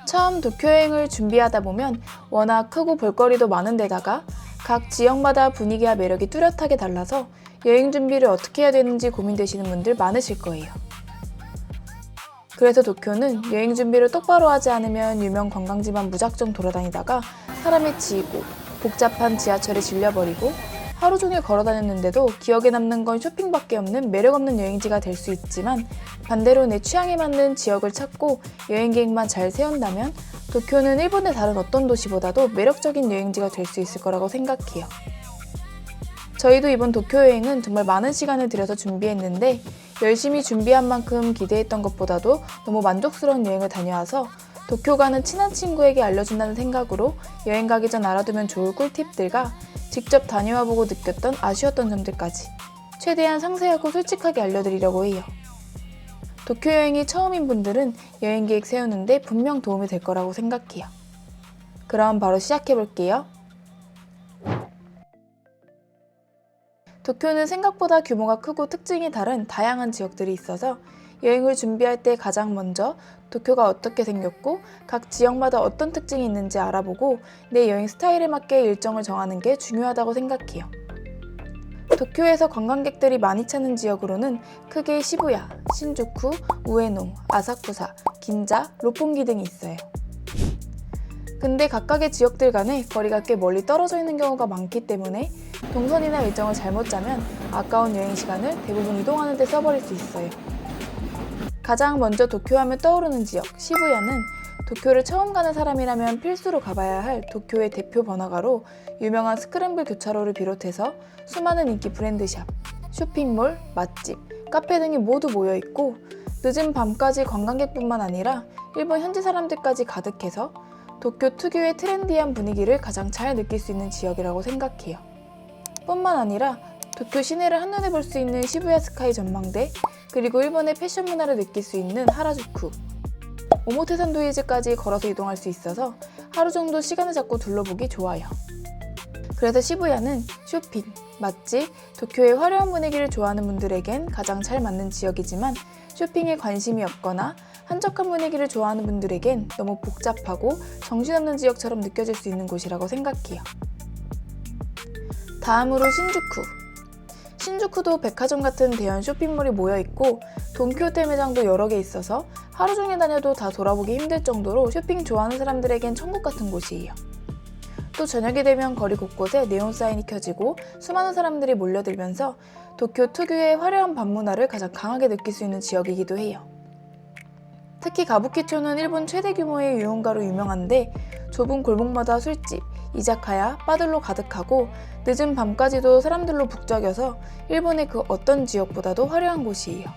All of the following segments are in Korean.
처음 도쿄 여행을 준비하다 보면 워낙 크고 볼거리도 많은 데다가 각 지역마다 분위기와 매력이 뚜렷하게 달라서 여행 준비를 어떻게 해야 되는지 고민되시는 분들 많으실 거예요. 그래서 도쿄는 여행 준비를 똑바로 하지 않으면 유명 관광지만 무작정 돌아다니다가 사람이 지고 복잡한 지하철에 질려버리고 하루 종일 걸어 다녔는데도 기억에 남는 건 쇼핑밖에 없는 매력 없는 여행지가 될 수 있지만, 반대로 내 취향에 맞는 지역을 찾고 여행 계획만 잘 세운다면 도쿄는 일본의 다른 어떤 도시보다도 매력적인 여행지가 될 수 있을 거라고 생각해요. 저희도 이번 도쿄 여행은 정말 많은 시간을 들여서 준비했는데 열심히 준비한 만큼 기대했던 것보다도 너무 만족스러운 여행을 다녀와서 도쿄 가는 친한 친구에게 알려준다는 생각으로 여행 가기 전 알아두면 좋을 꿀팁들과 직접 다녀와보고 느꼈던 아쉬웠던 점들까지 최대한 상세하고 솔직하게 알려드리려고 해요. 도쿄 여행이 처음인 분들은 여행 계획 세우는데 분명 도움이 될 거라고 생각해요. 그럼 바로 시작해볼게요. 도쿄는 생각보다 규모가 크고 특징이 다른 다양한 지역들이 있어서 여행을 준비할 때 가장 먼저 도쿄가 어떻게 생겼고 각 지역마다 어떤 특징이 있는지 알아보고 내 여행 스타일에 맞게 일정을 정하는 게 중요하다고 생각해요. 도쿄에서 관광객들이 많이 찾는 지역으로는 크게 시부야, 신주쿠, 우에노, 아사쿠사, 긴자, 롭pongi 등이 있어요. 근데 각각의 지역들 간에 거리가 꽤 멀리 떨어져 있는 경우가 많기 때문에 동선이나 일정을 잘못 짜면 아까운 여행 시간을 대부분 이동하는 데 써버릴 수 있어요. 가장 먼저 도쿄 하면 떠오르는 지역, 시부야는 도쿄를 처음 가는 사람이라면 필수로 가봐야 할 도쿄의 대표 번화가로 유명한 스크램블 교차로를 비롯해서 수많은 인기 브랜드샵, 쇼핑몰, 맛집, 카페 등이 모두 모여있고 늦은 밤까지 관광객뿐만 아니라 일본 현지 사람들까지 가득해서 도쿄 특유의 트렌디한 분위기를 가장 잘 느낄 수 있는 지역이라고 생각해요. 뿐만 아니라 도쿄 시내를 한눈에 볼 수 있는 시부야 스카이 전망대, 그리고 일본의 패션 문화를 느낄 수 있는 하라주쿠, 오모테산도이즈까지 걸어서 이동할 수 있어서 하루 정도 시간을 잡고 둘러보기 좋아요. 그래서 시부야는 쇼핑, 맛집, 도쿄의 화려한 분위기를 좋아하는 분들에겐 가장 잘 맞는 지역이지만 쇼핑에 관심이 없거나 한적한 분위기를 좋아하는 분들에겐 너무 복잡하고 정신없는 지역처럼 느껴질 수 있는 곳이라고 생각해요. 다음으로 신주쿠. 신주쿠도 백화점 같은 대형 쇼핑몰이 모여있고 돈키호테 매장도 여러 개 있어서 하루 종일 다녀도 다 돌아보기 힘들 정도로 쇼핑 좋아하는 사람들에겐 천국 같은 곳이에요. 또 저녁이 되면 거리 곳곳에 네온 사인이 켜지고 수많은 사람들이 몰려들면서 도쿄 특유의 화려한 밤 문화를 가장 강하게 느낄 수 있는 지역이기도 해요. 특히 가부키초는 일본 최대 규모의 유흥가로 유명한데 좁은 골목마다 술집, 이자카야, 바들로 가득하고 늦은 밤까지도 사람들로 북적여서 일본의 그 어떤 지역보다도 화려한 곳이에요.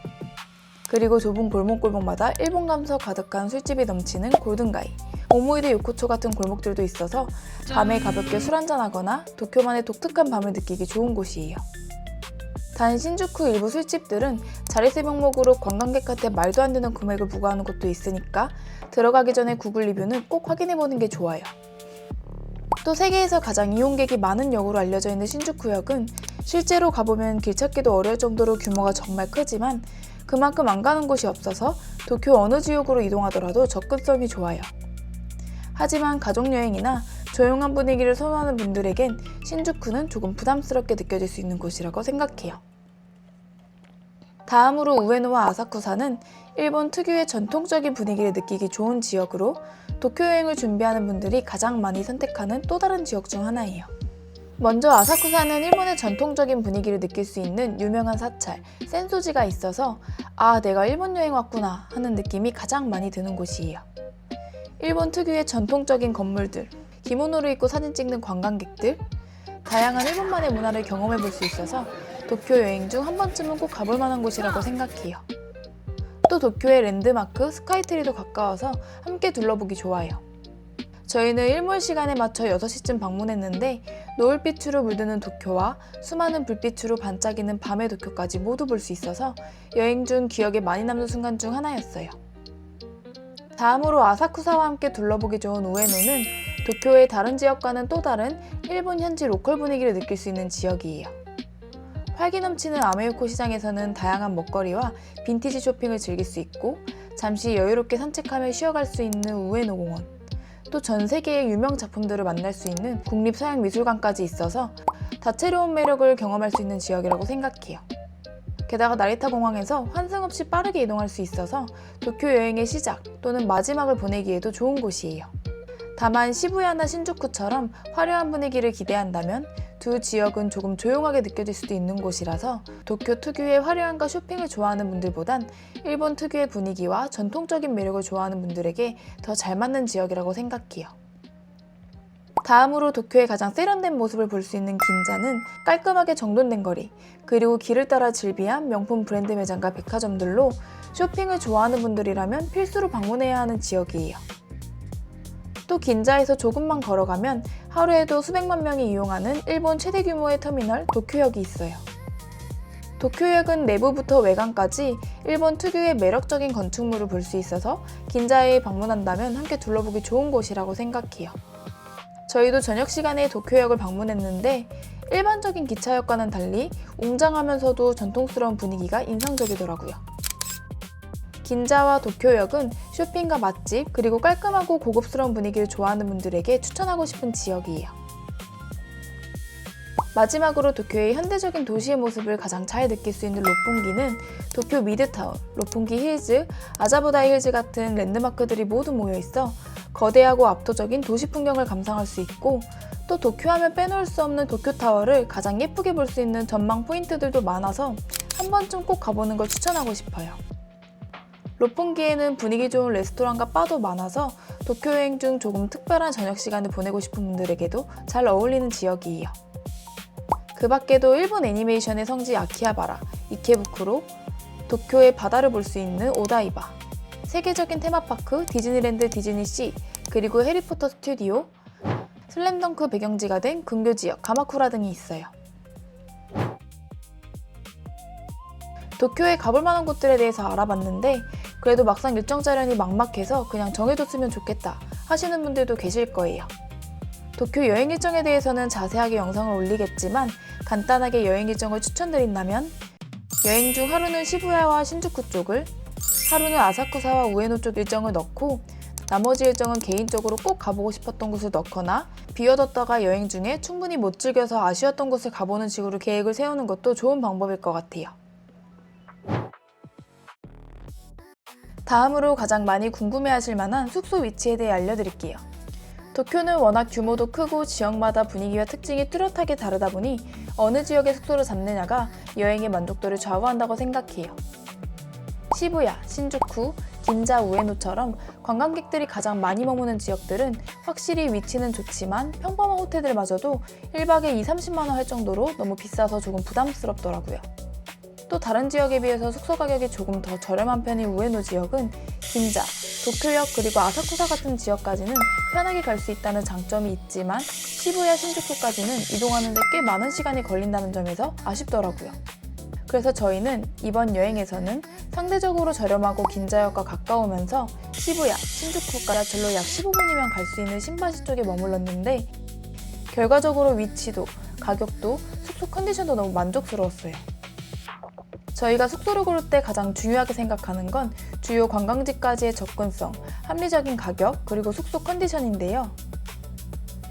그리고 좁은 골목골목마다 일본 감성 가득한 술집이 넘치는 골든가이, 오모이데 요코초 같은 골목들도 있어서 밤에 가볍게 술 한잔하거나 도쿄만의 독특한 밤을 느끼기 좋은 곳이에요. 단 신주쿠 일부 술집들은 자릿세 명목으로 관광객한테 말도 안 되는 금액을 부과하는 곳도 있으니까 들어가기 전에 구글 리뷰는 꼭 확인해보는 게 좋아요. 또 세계에서 가장 이용객이 많은 역으로 알려져 있는 신주쿠역은 실제로 가보면 길 찾기도 어려울 정도로 규모가 정말 크지만 그만큼 안 가는 곳이 없어서 도쿄 어느 지역으로 이동하더라도 접근성이 좋아요. 하지만 가족여행이나 조용한 분위기를 선호하는 분들에겐 신주쿠는 조금 부담스럽게 느껴질 수 있는 곳이라고 생각해요. 다음으로 우에노와 아사쿠사는 일본 특유의 전통적인 분위기를 느끼기 좋은 지역으로 도쿄 여행을 준비하는 분들이 가장 많이 선택하는 또 다른 지역 중 하나예요. 먼저 아사쿠사는 일본의 전통적인 분위기를 느낄 수 있는 유명한 사찰, 센소지가 있어서 아, 내가 일본 여행 왔구나 하는 느낌이 가장 많이 드는 곳이에요. 일본 특유의 전통적인 건물들, 기모노를 입고 사진 찍는 관광객들, 다양한 일본만의 문화를 경험해 볼 수 있어서 도쿄 여행 중 한 번쯤은 꼭 가볼 만한 곳이라고 생각해요. 또 도쿄의 랜드마크 스카이트리도 가까워서 함께 둘러보기 좋아요. 저희는 일몰 시간에 맞춰 6시쯤 방문했는데 노을빛으로 물드는 도쿄와 수많은 불빛으로 반짝이는 밤의 도쿄까지 모두 볼 수 있어서 여행 중 기억에 많이 남는 순간 중 하나였어요. 다음으로 아사쿠사와 함께 둘러보기 좋은 우에노는 도쿄의 다른 지역과는 또 다른 일본 현지 로컬 분위기를 느낄 수 있는 지역이에요. 활기 넘치는 아메요코 시장에서는 다양한 먹거리와 빈티지 쇼핑을 즐길 수 있고 잠시 여유롭게 산책하며 쉬어갈 수 있는 우에노 공원, 또 전 세계의 유명 작품들을 만날 수 있는 국립서양미술관까지 있어서 다채로운 매력을 경험할 수 있는 지역이라고 생각해요. 게다가 나리타 공항에서 환승 없이 빠르게 이동할 수 있어서 도쿄 여행의 시작 또는 마지막을 보내기에도 좋은 곳이에요. 다만 시부야나 신주쿠처럼 화려한 분위기를 기대한다면 두 지역은 조금 조용하게 느껴질 수도 있는 곳이라서 도쿄 특유의 화려함과 쇼핑을 좋아하는 분들보단 일본 특유의 분위기와 전통적인 매력을 좋아하는 분들에게 더 잘 맞는 지역이라고 생각해요. 다음으로 도쿄의 가장 세련된 모습을 볼 수 있는 긴자는 깔끔하게 정돈된 거리, 그리고 길을 따라 즐비한 명품 브랜드 매장과 백화점들로 쇼핑을 좋아하는 분들이라면 필수로 방문해야 하는 지역이에요. 또 긴자에서 조금만 걸어가면 하루에도 수백만 명이 이용하는 일본 최대 규모의 터미널 도쿄역이 있어요. 도쿄역은 내부부터 외관까지 일본 특유의 매력적인 건축물을 볼 수 있어서 긴자에 방문한다면 함께 둘러보기 좋은 곳이라고 생각해요. 저희도 저녁 시간에 도쿄역을 방문했는데 일반적인 기차역과는 달리 웅장하면서도 전통스러운 분위기가 인상적이더라고요. 긴자와 도쿄역은 쇼핑과 맛집, 그리고 깔끔하고 고급스러운 분위기를 좋아하는 분들에게 추천하고 싶은 지역이에요. 마지막으로 도쿄의 현대적인 도시의 모습을 가장 잘 느낄 수 있는 롯본기는 도쿄 미드타운, 롯본기 힐즈, 아자부다이 힐즈 같은 랜드마크들이 모두 모여있어 거대하고 압도적인 도시 풍경을 감상할 수 있고, 또 도쿄하면 빼놓을 수 없는 도쿄타워를 가장 예쁘게 볼 수 있는 전망 포인트들도 많아서 한 번쯤 꼭 가보는 걸 추천하고 싶어요. 롯본기에는 분위기 좋은 레스토랑과 바도 많아서 도쿄 여행 중 조금 특별한 저녁 시간을 보내고 싶은 분들에게도 잘 어울리는 지역이에요. 그 밖에도 일본 애니메이션의 성지 아키하바라, 이케부쿠로, 도쿄의 바다를 볼 수 있는 오다이바, 세계적인 테마파크 디즈니랜드 디즈니시, 그리고 해리포터 스튜디오, 슬램덩크 배경지가 된 근교 지역 가마쿠라 등이 있어요. 도쿄에 가볼 만한 곳들에 대해서 알아봤는데 그래도 막상 일정 짜려니 막막해서 그냥 정해뒀으면 좋겠다 하시는 분들도 계실 거예요. 도쿄 여행 일정에 대해서는 자세하게 영상을 올리겠지만 간단하게 여행 일정을 추천드린다면 여행 중 하루는 시부야와 신주쿠 쪽을, 하루는 아사쿠사와 우에노 쪽 일정을 넣고 나머지 일정은 개인적으로 꼭 가보고 싶었던 곳을 넣거나 비워뒀다가 여행 중에 충분히 못 즐겨서 아쉬웠던 곳을 가보는 식으로 계획을 세우는 것도 좋은 방법일 것 같아요. 다음으로 가장 많이 궁금해하실 만한 숙소 위치에 대해 알려드릴게요. 도쿄는 워낙 규모도 크고 지역마다 분위기와 특징이 뚜렷하게 다르다 보니 어느 지역의 숙소를 잡느냐가 여행의 만족도를 좌우한다고 생각해요. 시부야, 신주쿠, 긴자, 우에노처럼 관광객들이 가장 많이 머무는 지역들은 확실히 위치는 좋지만 평범한 호텔들마저도 1박에 2~30만 원 할 정도로 너무 비싸서 조금 부담스럽더라고요. 또 다른 지역에 비해서 숙소 가격이 조금 더 저렴한 편인 우에노 지역은 긴자, 도쿄역 그리고 아사쿠사 같은 지역까지는 편하게 갈 수 있다는 장점이 있지만 시부야, 신주쿠까지는 이동하는데 꽤 많은 시간이 걸린다는 점에서 아쉽더라고요. 그래서 저희는 이번 여행에서는 상대적으로 저렴하고 긴자역과 가까우면서 시부야, 신주쿠가 절로 약 15분이면 갈 수 있는 신바시 쪽에 머물렀는데 결과적으로 위치도, 가격도, 숙소 컨디션도 너무 만족스러웠어요. 저희가 숙소를 고를 때 가장 중요하게 생각하는 건 주요 관광지까지의 접근성, 합리적인 가격, 그리고 숙소 컨디션인데요.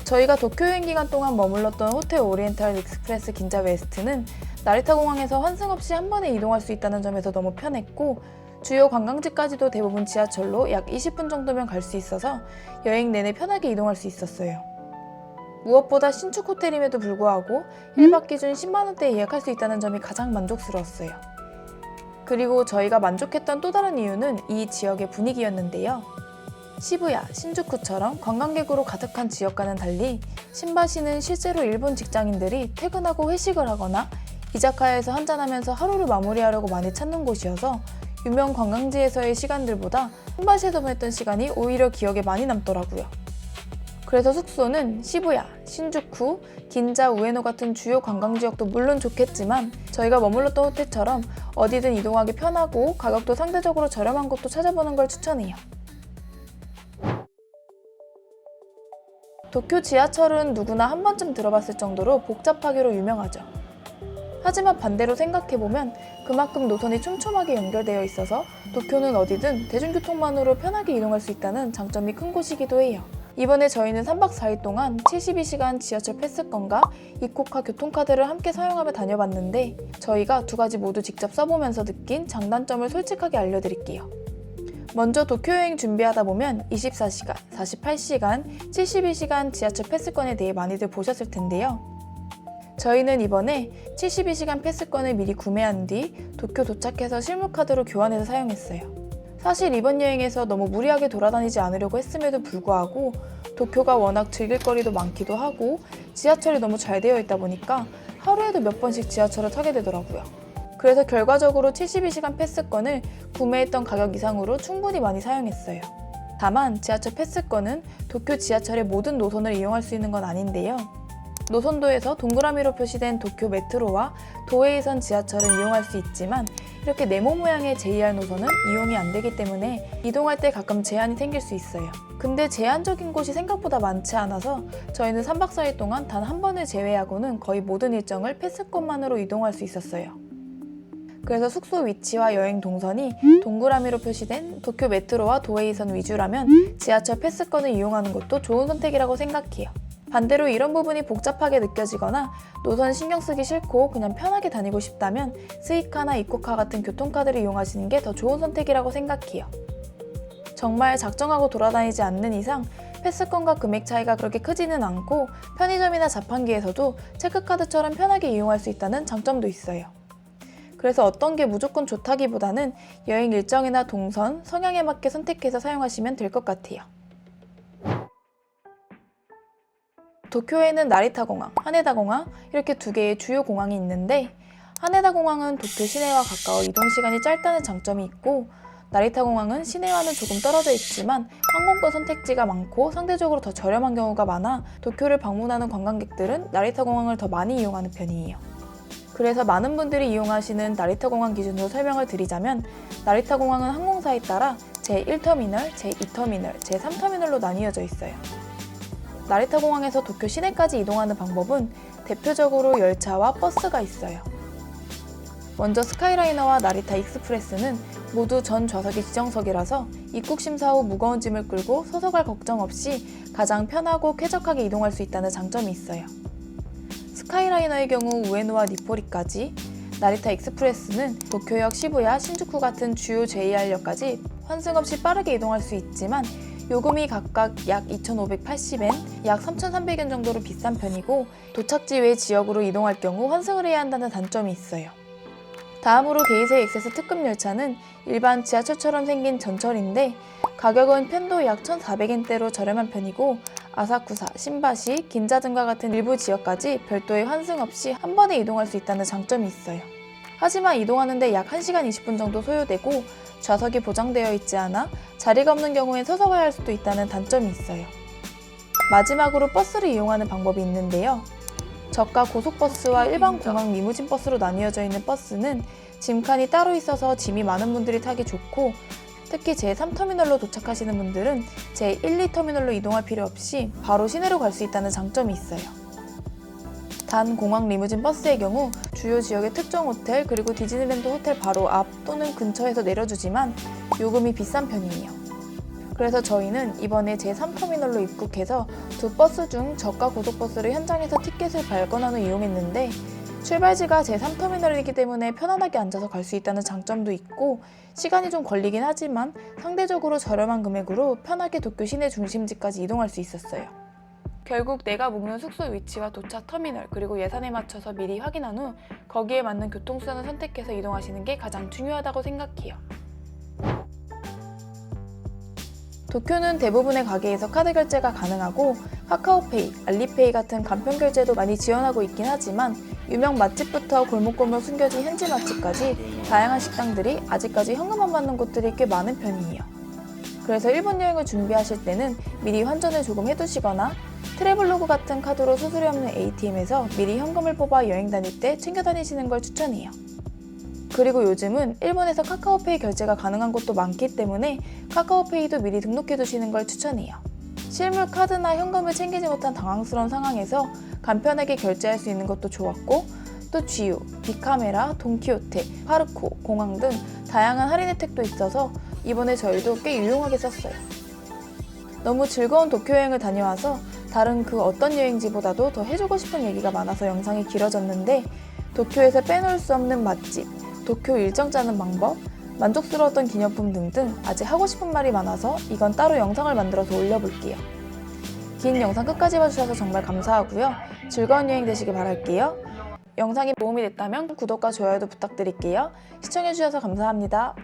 저희가 도쿄 여행 기간 동안 머물렀던 호텔 오리엔탈 익스프레스 긴자 웨스트는 나리타 공항에서 환승 없이 한 번에 이동할 수 있다는 점에서 너무 편했고, 주요 관광지까지도 대부분 지하철로 약 20분 정도면 갈 수 있어서 여행 내내 편하게 이동할 수 있었어요. 무엇보다 신축 호텔임에도 불구하고 1박 기준 10만 원대에 예약할 수 있다는 점이 가장 만족스러웠어요. 그리고 저희가 만족했던 또 다른 이유는 이 지역의 분위기였는데요. 시부야, 신주쿠처럼 관광객으로 가득한 지역과는 달리 신바시는 실제로 일본 직장인들이 퇴근하고 회식을 하거나 이자카야에서 한잔하면서 하루를 마무리하려고 많이 찾는 곳이어서 유명 관광지에서의 시간들보다 신바시에서 보냈던 시간이 오히려 기억에 많이 남더라고요. 그래서 숙소는 시부야, 신주쿠, 긴자, 우에노 같은 주요 관광지역도 물론 좋겠지만 저희가 머물렀던 호텔처럼 어디든 이동하기 편하고 가격도 상대적으로 저렴한 곳도 찾아보는 걸 추천해요. 도쿄 지하철은 누구나 한 번쯤 들어봤을 정도로 복잡하기로 유명하죠. 하지만 반대로 생각해보면 그만큼 노선이 촘촘하게 연결되어 있어서 도쿄는 어디든 대중교통만으로 편하게 이동할 수 있다는 장점이 큰 곳이기도 해요. 이번에 저희는 3박 4일 동안 72시간 지하철 패스권과 이코카 교통카드를 함께 사용하며 다녀봤는데 저희가 두 가지 모두 직접 써보면서 느낀 장단점을 솔직하게 알려드릴게요. 먼저 도쿄 여행 준비하다 보면 24시간, 48시간, 72시간 지하철 패스권에 대해 많이들 보셨을 텐데요. 저희는 이번에 72시간 패스권을 미리 구매한 뒤 도쿄 도착해서 실물카드로 교환해서 사용했어요. 사실 이번 여행에서 너무 무리하게 돌아다니지 않으려고 했음에도 불구하고 도쿄가 워낙 즐길 거리도 많기도 하고 지하철이 너무 잘 되어 있다 보니까 하루에도 몇 번씩 지하철을 타게 되더라고요. 그래서 결과적으로 72시간 패스권을 구매했던 가격 이상으로 충분히 많이 사용했어요. 다만 지하철 패스권은 도쿄 지하철의 모든 노선을 이용할 수 있는 건 아닌데요. 노선도에서 동그라미로 표시된 도쿄 메트로와 도에이선 지하철은 이용할 수 있지만 이렇게 네모 모양의 JR 노선은 이용이 안 되기 때문에 이동할 때 가끔 제한이 생길 수 있어요. 근데 제한적인 곳이 생각보다 많지 않아서 저희는 3박 4일 동안 단 한 번을 제외하고는 거의 모든 일정을 패스권만으로 이동할 수 있었어요. 그래서 숙소 위치와 여행 동선이 동그라미로 표시된 도쿄 메트로와 도에이선 위주라면 지하철 패스권을 이용하는 것도 좋은 선택이라고 생각해요. 반대로 이런 부분이 복잡하게 느껴지거나 노선 신경 쓰기 싫고 그냥 편하게 다니고 싶다면 스이카나 이코카 같은 교통카드를 이용하시는 게 더 좋은 선택이라고 생각해요. 정말 작정하고 돌아다니지 않는 이상 패스권과 금액 차이가 그렇게 크지는 않고 편의점이나 자판기에서도 체크카드처럼 편하게 이용할 수 있다는 장점도 있어요. 그래서 어떤 게 무조건 좋다기보다는 여행 일정이나 동선, 성향에 맞게 선택해서 사용하시면 될 것 같아요. 도쿄에는 나리타 공항, 하네다 공항 이렇게 두 개의 주요 공항이 있는데 하네다 공항은 도쿄 시내와 가까워 이동 시간이 짧다는 장점이 있고 나리타 공항은 시내와는 조금 떨어져 있지만 항공권 선택지가 많고 상대적으로 더 저렴한 경우가 많아 도쿄를 방문하는 관광객들은 나리타 공항을 더 많이 이용하는 편이에요. 그래서 많은 분들이 이용하시는 나리타 공항 기준으로 설명을 드리자면 나리타 공항은 항공사에 따라 제1터미널, 제2터미널, 제3터미널로 나뉘어져 있어요. 나리타 공항에서 도쿄 시내까지 이동하는 방법은 대표적으로 열차와 버스가 있어요. 먼저 스카이라이너와 나리타 익스프레스는 모두 전 좌석이 지정석이라서 입국 심사 후 무거운 짐을 끌고 서서 갈 걱정 없이 가장 편하고 쾌적하게 이동할 수 있다는 장점이 있어요. 스카이라이너의 경우 우에노와 니포리까지, 나리타 익스프레스는 도쿄역, 시부야, 신주쿠 같은 주요 JR역까지 환승 없이 빠르게 이동할 수 있지만 요금이 각각 약 2,580엔, 약 3,300엔 정도로 비싼 편이고 도착지 외 지역으로 이동할 경우 환승을 해야 한다는 단점이 있어요. 다음으로 게이세 액세스 특급 열차는 일반 지하철처럼 생긴 전철인데 가격은 편도 약 1,400엔대로 저렴한 편이고 아사쿠사, 신바시, 긴자 등과 같은 일부 지역까지 별도의 환승 없이 한 번에 이동할 수 있다는 장점이 있어요. 하지만 이동하는데 약 1시간 20분 정도 소요되고 좌석이 보장되어 있지 않아 자리가 없는 경우엔 서서 가야 할 수도 있다는 단점이 있어요. 마지막으로 버스를 이용하는 방법이 있는데요. 저가 고속버스와 일반 공항 리무진 버스로 나뉘어져 있는 버스는 짐칸이 따로 있어서 짐이 많은 분들이 타기 좋고 특히 제3터미널로 도착하시는 분들은 제1, 2터미널로 이동할 필요 없이 바로 시내로 갈 수 있다는 장점이 있어요. 단 공항 리무진 버스의 경우 주요 지역의 특정 호텔 그리고 디즈니랜드 호텔 바로 앞 또는 근처에서 내려주지만 요금이 비싼 편이에요. 그래서 저희는 이번에 제3터미널로 입국해서 두 버스 중 저가 고속버스를 현장에서 티켓을 발권한 후 이용했는데 출발지가 제3터미널이기 때문에 편안하게 앉아서 갈 수 있다는 장점도 있고 시간이 좀 걸리긴 하지만 상대적으로 저렴한 금액으로 편하게 도쿄 시내 중심지까지 이동할 수 있었어요. 결국 내가 묵는 숙소 위치와 도착 터미널 그리고 예산에 맞춰서 미리 확인한 후 거기에 맞는 교통수단을 선택해서 이동하시는 게 가장 중요하다고 생각해요. 도쿄는 대부분의 가게에서 카드 결제가 가능하고 카카오페이, 알리페이 같은 간편 결제도 많이 지원하고 있긴 하지만 유명 맛집부터 골목골목 숨겨진 현지 맛집까지 다양한 식당들이 아직까지 현금 안 받는 곳들이 꽤 많은 편이에요. 그래서 일본 여행을 준비하실 때는 미리 환전을 조금 해두시거나 트래블로그 같은 카드로 수수료 없는 ATM에서 미리 현금을 뽑아 여행 다닐 때 챙겨 다니시는 걸 추천해요. 그리고 요즘은 일본에서 카카오페이 결제가 가능한 곳도 많기 때문에 카카오페이도 미리 등록해 두시는 걸 추천해요. 실물 카드나 현금을 챙기지 못한 당황스러운 상황에서 간편하게 결제할 수 있는 것도 좋았고 또 GU, 빅카메라, 돈키호테, 파르코, 공항 등 다양한 할인 혜택도 있어서 이번에 저희도 꽤 유용하게 썼어요. 너무 즐거운 도쿄 여행을 다녀와서 다른 그 어떤 여행지보다도 더 해주고 싶은 얘기가 많아서 영상이 길어졌는데, 도쿄에서 빼놓을 수 없는 맛집, 도쿄 일정 짜는 방법, 만족스러웠던 기념품 등등 아직 하고 싶은 말이 많아서 이건 따로 영상을 만들어서 올려볼게요. 긴 영상 끝까지 봐주셔서 정말 감사하고요. 즐거운 여행 되시길 바랄게요. 영상이 도움이 됐다면 구독과 좋아요도 부탁드릴게요. 시청해주셔서 감사합니다.